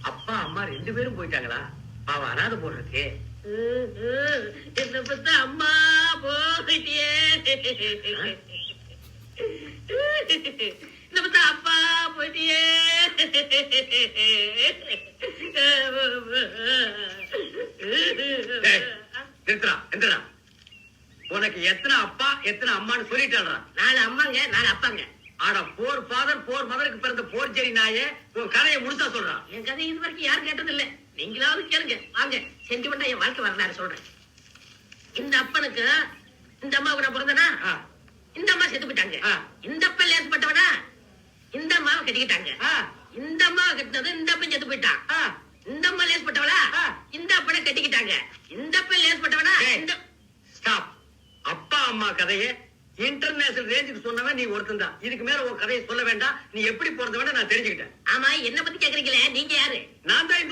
அப்பா அம்மா 2 பேரும் போயிட்டாங்களா? பாவம் அனாதை போடுறதுக்கு. என்ன பத்த அம்மா போயிட்டியே, என்ன பத்த அப்பா போயிட்டியே. நிறுத்துறா, எந்திரா. உனக்கு எத்தனை அப்பா எத்தனை அம்மான்னு சொல்லிட்டாளா? 4 அம்மாங்க 4 அப்பாங்க. ஆனா 4 ஃபாதர் 4 மதருக்கு பிறந்த போர்ஜரி நாயே உன் கதையை முழுசா சொல்றான். என் கதை இது வரைக்கும் யாரும் கேட்டது இல்ல. நீங்களாவது கேளுங்க வாங்க. சென்டிமெண்டா என் வாழ்க்கை வரலாறு சொல்றேன். இந்த அப்பனுக்கு இந்த அம்மாவுக்கு நான் பிறந்தனா, இந்த அம்மா செத்து போயிட்டாங்க. இந்த அப்ப லேசப்பட்டவனா, இந்த அம்மாவை கட்டிக்கிட்டாங்க. இந்த அம்மாவை கட்டினது இந்த அப்பன் செத்து போயிட்டான். இந்த அம்மா லேசப்பட்டவளா, இந்த அப்பனை கட்டிக்கிட்டாங்க. இந்த அப்பன் லேசப்பட்டவனா, இந்த ஸ்டாப். அப்பா அம்மா கதையை இன்டர்நேஷனல் ரேஞ்சுக்கு சொன்னவன் நீ ஒருத்தன் தான். இதுக்கு மேல உன் கதையை சொல்ல வேண்டாம். நீ எப்படி பிறந்தவன நான் தெரிஞ்சுக்கிட்டேன். ஆமா, என்ன பத்தி கேக்குறீங்களே, நீங்க யாரு? நான் தான்